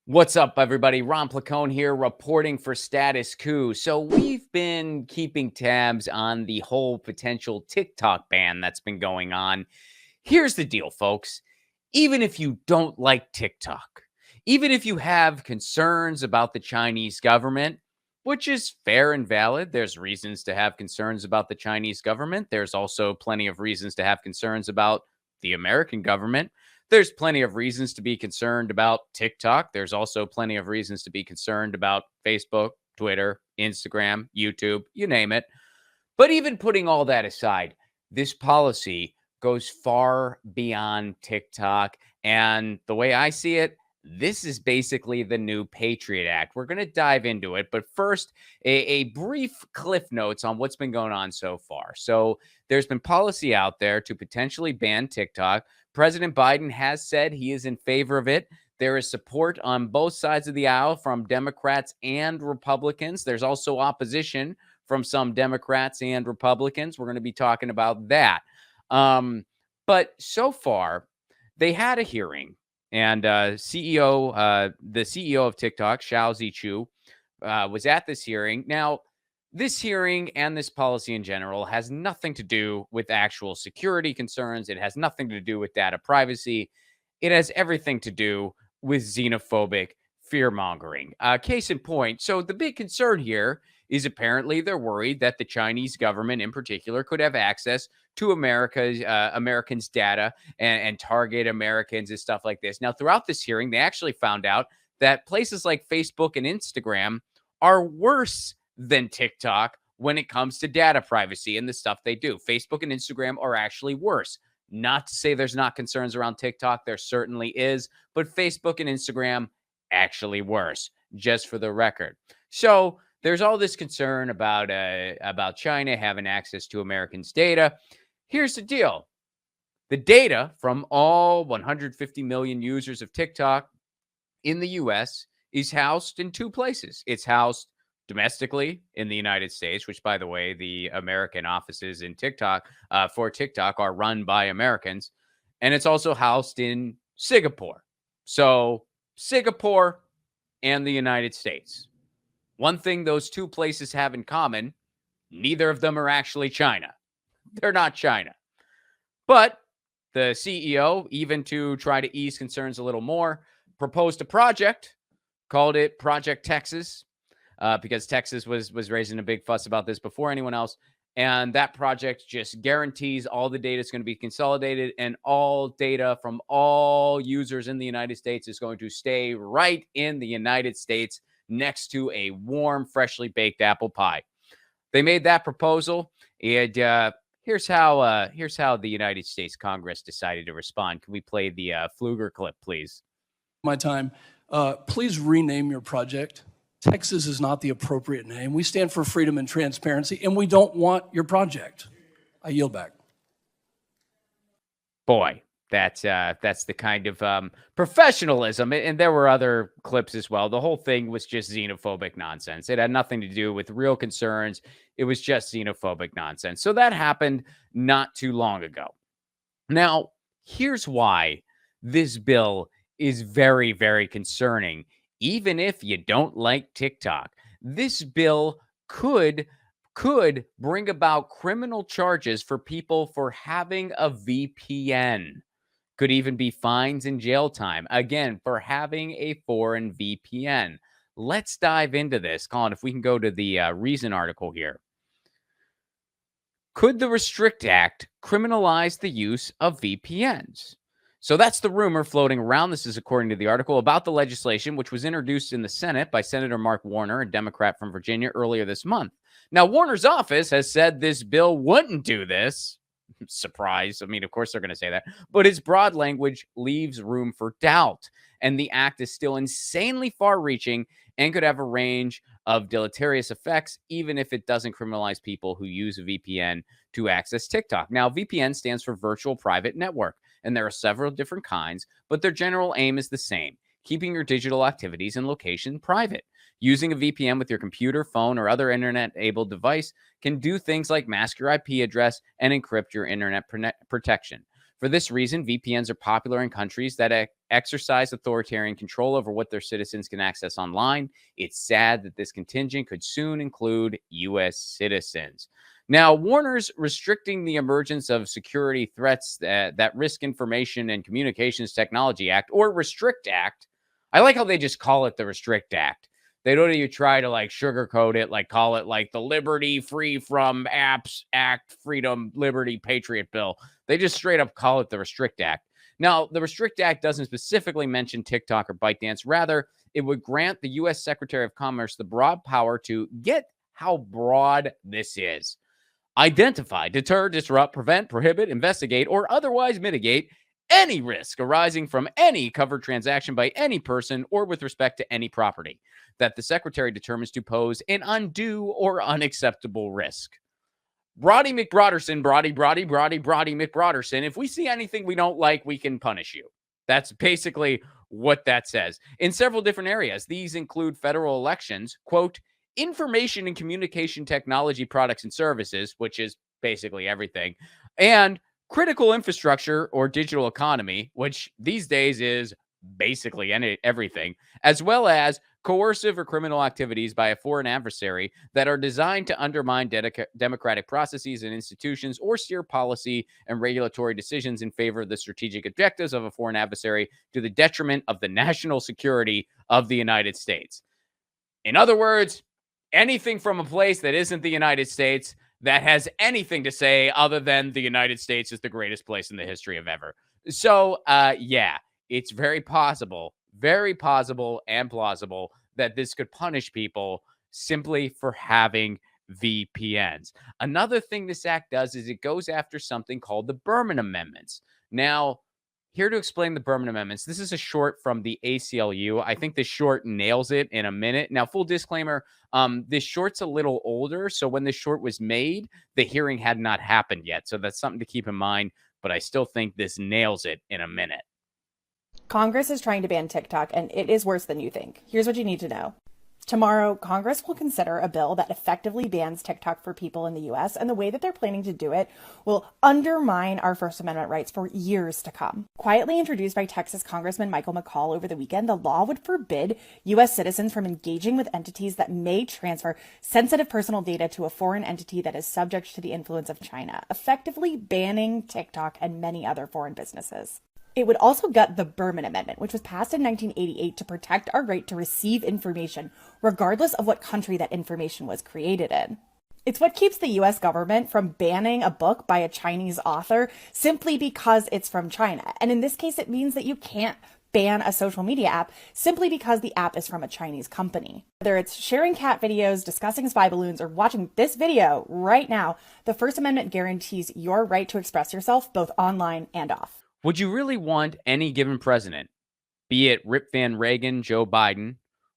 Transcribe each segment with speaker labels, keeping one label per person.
Speaker 1: What's up, everybody? Ron Placone here, reporting for Status Coup. So we've been keeping tabs on the whole potential TikTok ban that's been going on. Here's the deal, folks. Even if you don't like TikTok, even if you have concerns about the Chinese government, which is fair and valid, there's reasons to have concerns about the Chinese government. There's also plenty of reasons to have concerns about the American government. There's plenty of reasons to be concerned about TikTok. There's also plenty of reasons to be concerned about Facebook, Twitter, Instagram, YouTube, you name it. But even putting all that aside, this policy goes far beyond TikTok. And the way I see it, this is basically the new Patriot Act. We're going to dive into it. But first, a brief cliff notes on what's been going on so far. So there's been policy out there to potentially ban TikTok. President Biden has said he is in favor of it. There is support on both sides of the aisle from Democrats and Republicans. There's also opposition from some Democrats and Republicans. We're going to be talking about that. But so far, they had a hearing, and the CEO of TikTok, Xiao Zichu, was at this hearing. Now, this hearing and this policy in general has nothing to do with actual security concerns. It has nothing to do with data privacy. It has everything to do with xenophobic fear mongering. Case in point. So the big concern here is apparently they're worried that the Chinese government in particular could have access to Americans' data and target Americans and stuff like this. Now, throughout this hearing, they actually found out that places like Facebook and Instagram are worse than TikTok when it comes to data privacy and the stuff they do. Facebook and Instagram are actually worse. Not to say there's not concerns around TikTok. There certainly is, but Facebook and Instagram actually worse, just for the record. So there's all this concern about China having access to Americans' data. Here's the deal. The data from all 150 million users of TikTok in the US is housed in two places. It's housed domestically in the United States, which, by the way, the American offices in TikTok for TikTok are run by Americans. And it's also housed in Singapore. So Singapore and the United States. One thing those two places have in common, neither of them are actually China. They're not China. But the CEO, even to try to ease concerns a little more, proposed a project, called it Project Texas, because Texas was raising a big fuss about this before anyone else. And that project just guarantees all the data is going to be consolidated and all data from all users in the United States is going to stay right in the United States next to a warm, freshly baked apple pie. They made that proposal, and here's how the United States Congress decided to respond. Can we play the Fluger clip, please?
Speaker 2: My time. Please rename your project. Texas is not the appropriate name. We stand for freedom and transparency, and we don't want your project. I yield back.
Speaker 1: Boy, that's the kind of professionalism. And there were other clips as well. The whole thing was just xenophobic nonsense. It had nothing to do with real concerns. It was just xenophobic nonsense. So that happened not too long ago. Now, here's why this bill is very, very concerning. Even if you don't like TikTok, this bill could bring about criminal charges for people for having a VPN. Could even be fines and jail time, again, for having a foreign VPN. Let's dive into this. Colin, if we can go to the Reason article here. Could the Restrict Act criminalize the use of VPNs? So that's the rumor floating around. This is according to the article about the legislation, which was introduced in the Senate by Senator Mark Warner, a Democrat from Virginia, earlier this month. Now, Warner's office has said this bill wouldn't do this. Surprise. I mean, of course they're going to say that. But its broad language leaves room for doubt. And the act is still insanely far-reaching and could have a range of deleterious effects, even if it doesn't criminalize people who use a VPN to access TikTok. Now, VPN stands for Virtual Private Network. And there are several different kinds, but their general aim is the same: keeping your digital activities and location private. Using a VPN with your computer, phone, or other internet-enabled device can do things like mask your IP address and encrypt your internet protection. For this reason, VPNs are popular in countries that exercise authoritarian control over what their citizens can access online. It's sad that this contingent could soon include U.S. citizens. Now, Warner's restricting the emergence of security threats that risk information and communications technology act, or Restrict Act. I like how they just call it the Restrict Act. They don't even try to like sugarcoat it, like call it like the Liberty Free from Apps Act, Freedom, Liberty, Patriot Bill. They just straight up call it the Restrict Act. Now, the Restrict Act doesn't specifically mention TikTok or ByteDance. Rather, it would grant the U.S. Secretary of Commerce the broad power to get how broad this is. Identify, deter, disrupt, prevent, prohibit, investigate, or otherwise mitigate any risk arising from any covered transaction by any person or with respect to any property that the Secretary determines to pose an undue or unacceptable risk. Brody McBroderson, Brody McBroderson. If we see anything we don't like, we can punish you. That's basically what that says. In several different areas, these include federal elections, quote, information and communication technology products and services, which is basically everything, and critical infrastructure or digital economy, which these days is basically everything, as well as coercive or criminal activities by a foreign adversary that are designed to undermine democratic processes and institutions or steer policy and regulatory decisions in favor of the strategic objectives of a foreign adversary to the detriment of the national security of the United States. In other words, anything from a place that isn't the United States that has anything to say other than the United States is the greatest place in the history of ever. So, yeah, it's very possible and plausible that this could punish people simply for having VPNs. Another thing this act does is it goes after something called the Berman Amendments. Now, here to explain the Berman Amendments, this is a short from the ACLU. I think this short nails it in a minute. Now, full disclaimer, this short's a little older, so when this short was made, the hearing had not happened yet. So that's something to keep in mind, but I still think this nails it in a minute.
Speaker 3: Congress is trying to ban TikTok, and it is worse than you think. Here's what you need to know. Tomorrow, Congress will consider a bill that effectively bans TikTok for people in the US, and the way that they're planning to do it will undermine our First Amendment rights for years to come. Quietly introduced by Texas Congressman Michael McCall over the weekend, the law would forbid US citizens from engaging with entities that may transfer sensitive personal data to a foreign entity that is subject to the influence of China, effectively banning TikTok and many other foreign businesses. It would also gut the Berman Amendment, which was passed in 1988 to protect our right to receive information, regardless of what country that information was created in. It's what keeps the US government from banning a book by a Chinese author simply because it's from China. And in this case, it means that you can't ban a social media app simply because the app is from a Chinese company. Whether it's sharing cat videos, discussing spy balloons, or watching this video right now, the First Amendment guarantees your right to express yourself both online and off.
Speaker 1: Would you really want any given president, be it Rip Van Reagan, Joe Biden,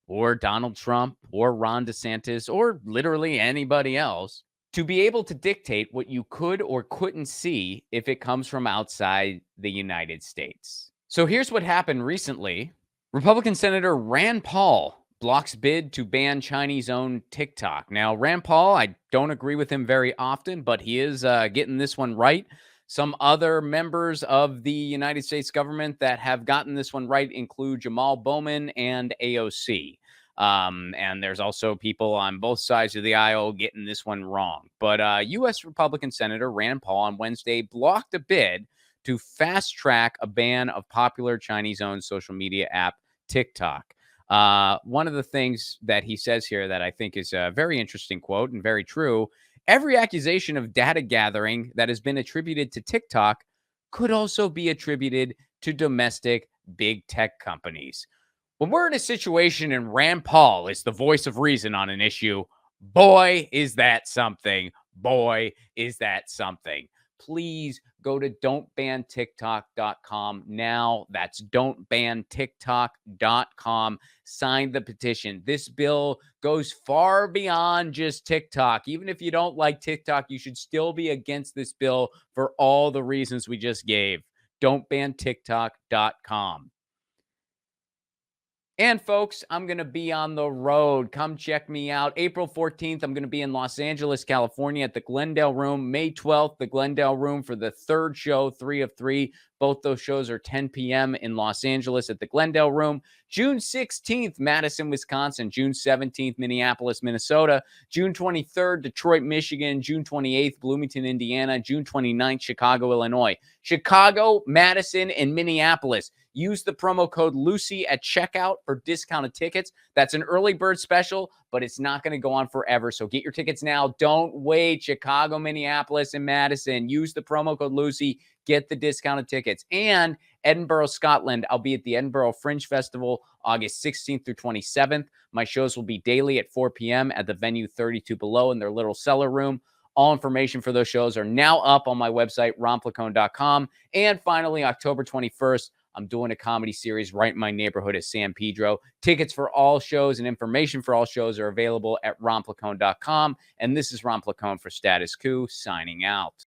Speaker 1: or Donald Trump, or Ron DeSantis, or literally anybody else, to be able to dictate what you could or couldn't see if it comes from outside the United States? So here's what happened recently. Republican Senator Rand Paul blocks bid to ban Chinese-owned TikTok. Now, Rand Paul, I don't agree with him very often, but he is getting this one right. Some other members of the United States government that have gotten this one right include Jamal Bowman and AOC. And there's also people on both sides of the aisle getting this one wrong. But U.S. Republican Senator Rand Paul on Wednesday blocked a bid to fast track a ban of popular Chinese-owned social media app TikTok. One of the things that he says here that I think is a very interesting quote and very true: every accusation of data gathering that has been attributed to TikTok could also be attributed to domestic big tech companies. When we're in a situation and Rand Paul is the voice of reason on an issue, boy, is that something. Boy, is that something. Please go to don'tbantiktok.com now. That's don'tbantiktok.com. Sign the petition. This bill goes far beyond just TikTok. Even if you don't like TikTok, you should still be against this bill for all the reasons we just gave. Don'tbantiktok.com. And folks, I'm going to be on the road. Come check me out. April 14th, I'm going to be in Los Angeles, California at the Glendale Room. May 12th, the Glendale Room for the third show, 3 of 3. Both those shows are 10 p.m. in Los Angeles at the Glendale Room. June 16th, Madison, Wisconsin. June 17th, Minneapolis, Minnesota. June 23rd, Detroit, Michigan. June 28th, Bloomington, Indiana. June 29th, Chicago, Illinois. Chicago, Madison, and Minneapolis. Use the promo code Lucy at checkout for discounted tickets. That's an early bird special, but it's not going to go on forever. So get your tickets now. Don't wait. Chicago, Minneapolis, and Madison. Use the promo code Lucy. Get the discounted tickets. And Edinburgh, Scotland. I'll be at the Edinburgh Fringe Festival August 16th through 27th. My shows will be daily at 4 p.m. at the venue 32 Below in their little cellar room. All information for those shows are now up on my website, ronplacone.com. And finally, October 21st, I'm doing a comedy series right in my neighborhood at San Pedro. Tickets for all shows and information for all shows are available at ronplacone.com. And this is Ron Placone for Status Coup, signing out.